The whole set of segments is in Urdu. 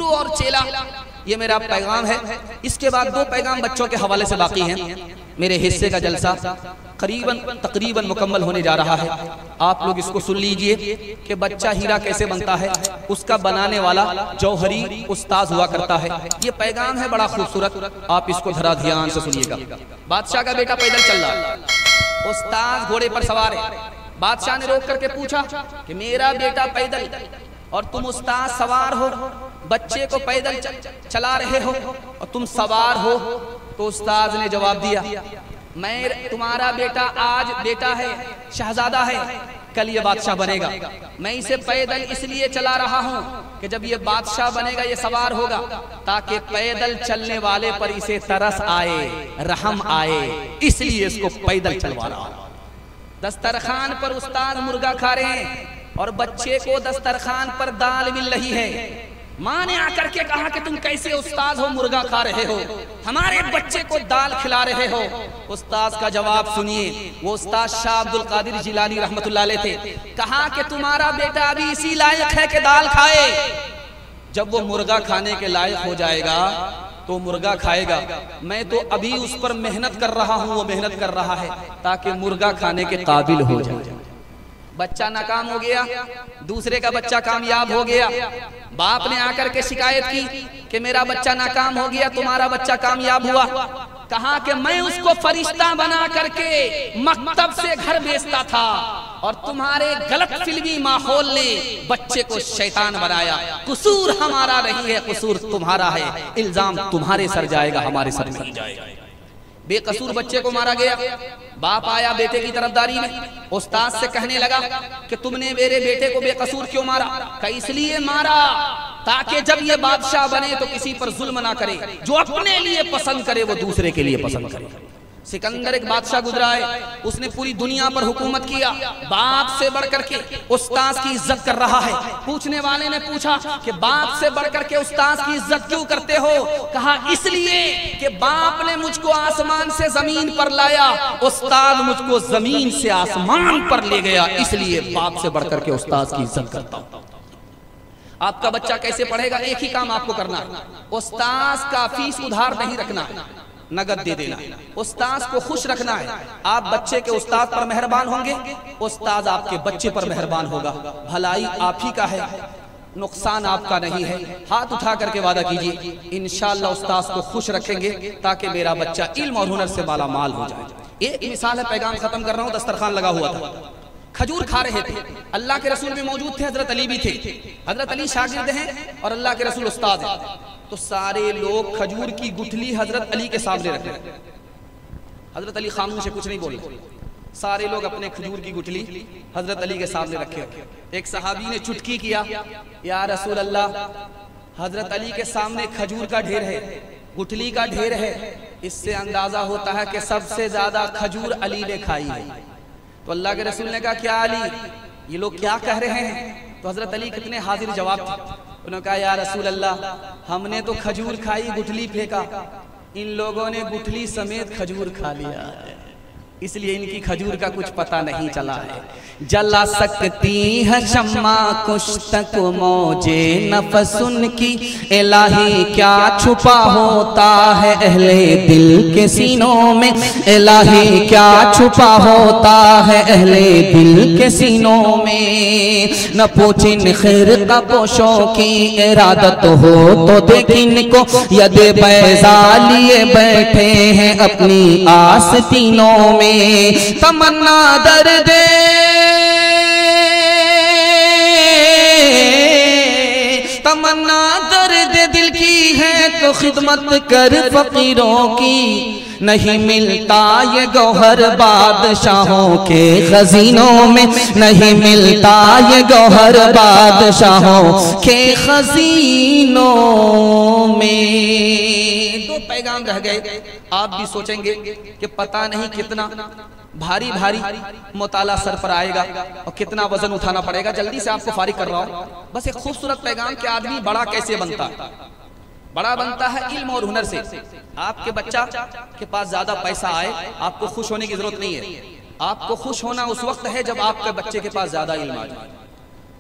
گرو اور چیلا، یہ میرا پیغام ہے۔ اس کے بعد 2 پیغام بچوں کے حوالے سے باقی ہیں۔ میرے حصے کا جلسہ تقریباً مکمل ہونے جا رہا ہے۔ آپ لوگ اس کو سن لیجئے کہ بچہ ہیرا کیسے بنتا ہے، اس کا بنانے والا جوہری استاذ ہوا کرتا ہے۔ یہ پیغام ہے بڑا خوبصورت، آپ اس کو ذرا دھیان سے سنیے گا۔ بادشاہ کا بیٹا پیدل چل رہا ہے، استاذ گھوڑے پر سوار ہے۔ بادشاہ نے روک کر کے پوچھا کہ میرا بیٹا پیدل اور تم استاذ سوار ہو، بچے کو پیدل چلا رہے ہو اور تم سوار ہو؟ تو استاذ نے جواب دیا، میں تمہارا بیٹا آج بیٹا ہے، شہزادہ ہے، کل یہ بادشاہ بنے گا۔ میں اسے پیدل اس لیے چلا رہا ہوں کہ جب یہ بادشاہ بنے گا، یہ سوار ہوگا، تاکہ پیدل چلنے والے پر اسے ترس آئے، رحم آئے، اس لیے اس کو پیدل چلوا رہا ہوں۔ دسترخوان پر استاد مرغا کھا رہے ہیں اور بچے کو دسترخوان پر دال مل رہی ہے۔ ماں نے آ کر کے کہا کہ تم کیسے استاد ہو، مرغا کھا رہے ہو، ہمارے بچے کو دال کھلا رہے ہو؟ استاد کا جواب سنیے، وہ استاد شاہ عبد القادر جیلانی رحمت اللہ علیہ تھے۔ کہا کہ تمہارا بیٹا ابھی اسی لائق ہے کہ دال کھائے، جب وہ مرغا کھانے کے لائق ہو جائے گا تو مرغا کھائے گا۔ میں تو ابھی اس پر محنت کر رہا ہوں، وہ محنت کر رہا ہے تاکہ مرغا کھانے کے قابل ہو جائے۔ بچہ ناکام ہو گیا، دوسرے کا بچہ کامیاب ہو گیا۔ باپ نے آ کر کے شکایت کی کہ میرا بچہ ناکام ہو گیا، تمہارا بچہ کامیاب ہوا۔ کہا کہ میں اس کو فرشتہ بنا کر کے مکتب سے گھر بھیجتا تھا اور تمہارے غلط فلمی ماحول نے بچے کو شیطان بنایا۔ قصور ہمارا نہیں ہے، قصور تمہارا ہے، الزام تمہارے سر جائے گا، ہمارے سر نہیں جائے گا۔ بے قصور بچے کو مارا گیا۔ باپ آیا بیٹے کی طرفداری میں، استاد سے کہنے لگا کہ تم نے میرے بیٹے کو بے قصور کیوں مارا؟ کہ اس لیے مارا تاکہ جب یہ بادشاہ بنے تو کسی پر ظلم نہ کرے، جو اپنے لیے پسند کرے وہ دوسرے کے لیے پسند کرے۔ سکندر ایک بادشاہ گزرا ہے، اس نے پوری دنیا پر حکومت کیا، باپ سے بڑھ کر کے استاذ کی عزت کر رہا ہے۔ پوچھنے والے نے پوچھا کہ باپ سے بڑھ کر کے استاذ کی عزت کیوں کرتے ہو؟ کہا اس لیے کہ باپ نے مجھ کو آسمان سے زمین پر لایا، استاذ مجھ کو زمین سے آسمان پر لے گیا، اس لیے باپ سے بڑھ کر کے استاذ کی عزت کرتا ہوں۔ آپ کا بچہ کیسے پڑھے گا؟ ایک ہی کام آپ کو کرنا ہے، استاذ کا فیس ادھار نہیں رکھنا ہے، نگد دے دینا۔ استاذ کو خوش رکھنا ہے، آپ بچے کے استاذ پر مہربان ہوں گے، استاذ آپ کے بچے پر مہربان ہوگا۔ بھلائی آپ ہی کا ہے، نقصان آپ کا نہیں ہے۔ ہاتھ اٹھا کر کے وعدہ کیجئے انشاءاللہ استاذ کو خوش رکھیں گے تاکہ میرا بچہ علم اور ہنر سے مالا مال ہو جائے۔ ایک مثال ہے، پیغام ختم کر رہا ہوں۔ دسترخوان لگا ہوا تھا، کھجور کھا رہے تھے، اللہ کے رسول بھی موجود تھے، حضرت علی بھی تھے۔ حضرت علی شاگرد ہیں اور اللہ کے رسول استاد ہیں، تو سارے لوگ کھجور کی گٹھلی حضرت علی کے سامنے رکھ رہے۔ حضرت علی خاموش ہے، کچھ نہیں بول رہے۔ سارے لوگ اپنے کھجور کی گٹھلی حضرت علی کے سامنے رکھے۔ ایک صحابی نے چٹکی کیا، یا رسول اللہ، حضرت علی کے سامنے کھجور کا ڈھیر ہے، گٹھلی کا ڈھیر ہے، اس سے اندازہ ہوتا ہے کہ سب سے زیادہ کھجور علی نے کھائی ہے۔ تو اللہ کے رسول نے کہا کیا علی، یہ لوگ کیا کہہ رہے ہیں؟ تو حضرت علی کتنے حاضر جواب تھے، انہوں نے کہا یا رسول اللہ، ہم نے تو کھجور کھائی، گٹھلی پھینکا، ان لوگوں نے گٹھلی سمیت کھجور کھا لیا، اس لیے ان کی کھجور کا کچھ پتہ نہیں چلا ہے۔ جلا سکتی ہے شمع کش تک موجے نفس ان کی، الہی کیا چھپا ہوتا ہے اہل دل کے سینوں میں، الہی کیا چھپا ہوتا ہے اہل دل کے سینوں میں۔ نہ پوچھن خرقہ پوشوں کی ارادت ہو تو دیکھن کو، ید بیضا لیے بیٹھے ہیں اپنی آستینوں میں۔ تمنا درد تمنا درد دل کی ہے تو خدمت کر فقیروں کی، نہیں ملتا یہ گوہر بادشاہوں کے خزینوں میں، نہیں ملتا یہ گوہر بادشاہوں کے خزینوں میں۔ دو پیغام رہ گئے، آپ بھی سوچیں گے کہ پتہ نہیں کتنا بھاری بھاری مطالعہ سر پر آئے گا اور کتنا وزن اٹھانا پڑے گا۔ جلدی سے آپ کو فارغ کر رہا ہوں، بس ایک خوبصورت پیغام کہ آدمی بڑا کیسے بنتا ہے۔ بڑا بنتا ہے علم اور ہنر سے۔ آپ کے بچہ کے پاس زیادہ پیسہ آئے، آپ کو خوش ہونے کی ضرورت نہیں ہے، آپ کو خوش ہونا اس وقت ہے جب آپ کے بچے کے پاس زیادہ علم آ جائے۔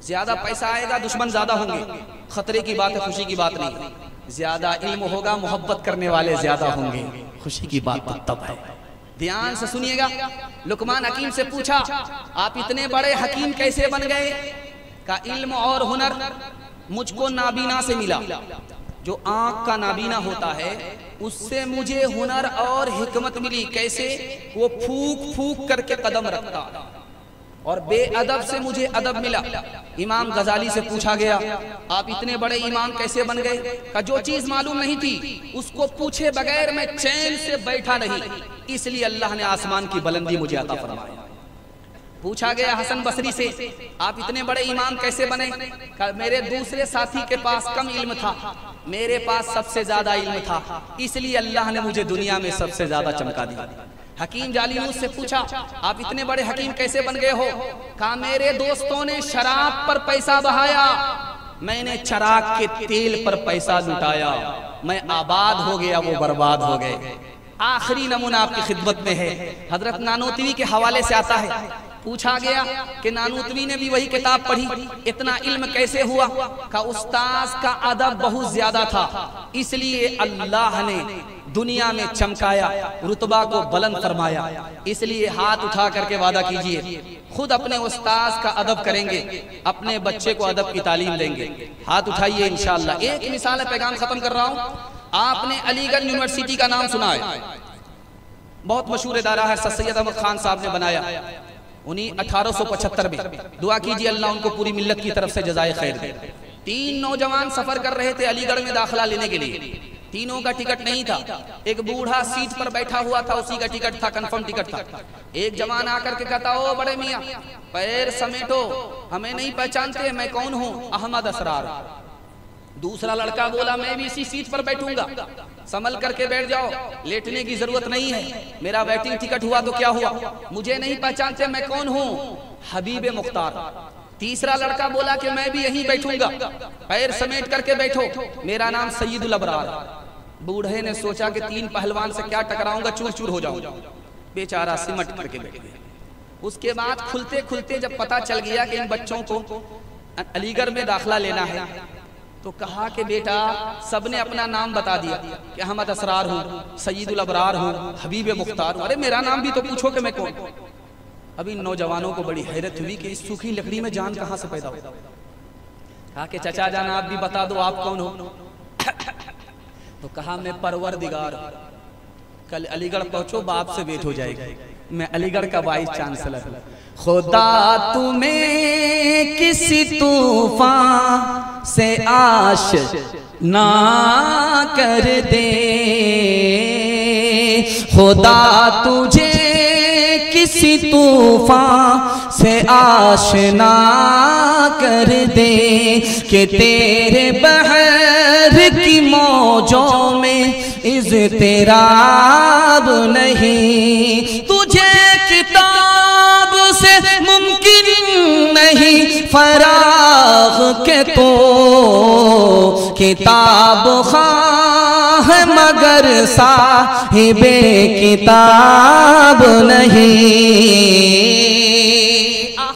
زیادہ پیسہ آئے گا دشمن زیادہ ہوں گے، خطرے کی بات ہے، خوشی کی بات نہیں ہے۔ زیادہ علم ہوگا محبت کرنے والے زیادہ ہوں گے، خوشی کی بات تب ہے۔ دھیان سے سنیے گا، لقمان حکیم سے پوچھا آپ اتنے بڑے حکیم کیسے بن گئے؟ کہ علم اور ہنر مجھ کو نابینا سے ملا، جو آنکھ کا نابینا ہوتا ہے اس سے مجھے ہنر اور حکمت ملی۔ کیسے؟ وہ پھوک پھوک کر کے قدم رکھتا، اور بے ادب سے مجھے ادب ملا۔ امام غزالی سے پوچھا گیا آپ اتنے بڑے امام کیسے بن گئے؟ کہ جو چیز معلوم نہیں تھی اس کو پوچھے بغیر میں چین سے بیٹھا نہیں، اس لیے اللہ نے آسمان کی بلندی مجھے عطا فرمائی۔ پوچھا گیا حسن بصری سے آپ اتنے بڑے امام کیسے بنے؟ کہ میرے دوسرے ساتھی کے پاس کم علم تھا، میرے پاس سب سے زیادہ علم تھا، اس لیے اللہ نے مجھے دنیا میں سب سے زیادہ چمکا دیا۔ حکیم جالینوس سے پوچھا آپ اتنے بڑے حکیم کیسے بن گئے ہو؟ کہا میرے دوستوں نے شراب پر پیسہ بہایا، میں نے چراغ کے تیل پر پیسہ لٹایا، میں آباد ہو گیا وہ برباد ہو گئے۔ آخری نمونہ آپ کی خدمت میں ہے، حضرت نانوتوی کے حوالے سے آتا ہے۔ پوچھا گیا کہ نانوتوی نے بھی وہی کتاب پڑھی، اتنا علم کیسے ہوا؟ کہ استاذ کا ادب بہت زیادہ تھا، اس لیے اللہ نے دنیا میں چمکایا، رتبہ کو بلند فرمایا۔ اس لیے ہاتھ اٹھا کر کے وعدہ کیجئے خود اپنے استاذ کا ادب کریں گے، اپنے بچے کو ادب کی تعلیم دیں گے۔ ہاتھ اٹھائیے انشاءاللہ۔ ایک مثال ہے، پیغام ختم کر رہا ہوں۔ آپ نے علی گڑھ یونیورسٹی کا نام سنا ہے، بہت مشہور ادارہ ہے، سر سید احمد خان صاحب نے بنایا، انہیں 1875 میں۔ دعا کیجئے اللہ ان کو پوری ملت کی طرف سے جزائے خیر دے۔ 3 نوجوان سفر کر رہے تھے علی گڑھ میں داخلہ لینے کے لیے، تینوں کا ٹکٹ نہیں تھا، ایک بوڑھا سیٹ پر بیٹھا ہوا تھا، اسی کا ٹکٹ تھا، کنفرم ٹکٹ تھا۔ ایک جوان آ کر کے کہتا او بڑے میاں پیر سمیٹو، ہمیں نہیں پہچانتے، میں کون ہوں؟ احمد اسرار۔ دوسرا لڑکا بولا میں بھی اسی سیٹ پر بیٹھوں گا، سنبھل کر کے بیٹھ جاؤ، لیٹنے کی ضرورت نہیں ہے، میرا ویٹنگ ٹکٹ ہوا تو کیا ہوا، مجھے نہیں پہچانتے، میں کون ہوں؟ حبیب مختار۔ تیسرا لڑکا بولا کہ میں بھی یہیں بیٹھوں گا، پیر سمیٹ کر کے بیٹھو، میرا نام سید الابرار۔ بوڑھے نے سوچا کہ 3 پہلوان سے کیا ٹکراؤں گا، چور چور ہو جاؤں گا، بیچارہ سمٹ کر کے بیٹھ گیا۔ اس کے بعد کھلتے کھلتے جب پتا چل گیا کہ ان بچوں کو علی گڑھ میں داخلہ لینا ہے، تو کہا کہ بیٹا سب نے اپنا نام بتا دیا کہ احمد اسرار ہوں، سید الابرار ہوں، حبیب مختار ہوں، ارے میرا نام بھی تو پوچھو کہ میں کون۔ اب ان نوجوانوں کو بڑی حیرت ہوئی کہ اس سوکھی لکڑی میں جان کہاں سے پیدا ہو۔ کہا کہ چچا جان آپ بھی بتا دو آپ کون ہو۔ تو کہا میں پروردگار ہوں، کل علی گڑھ پہنچو باپ سے بھیٹ ہو جائے گی، میں علی گڑھ کا وائس چانسلر ہوں۔ خدا تمہیں کسی طوفان سے آشنا کر دے، خدا تجھے کسی طوفان سے آشنا کر دے کہ تیرے بحر کی موجوں میں اضطراب نہیں، تجھے کتاب سے ممکن نہیں فراغ کے تو کتاب خواہ مگر صاحب کتاب نہیں۔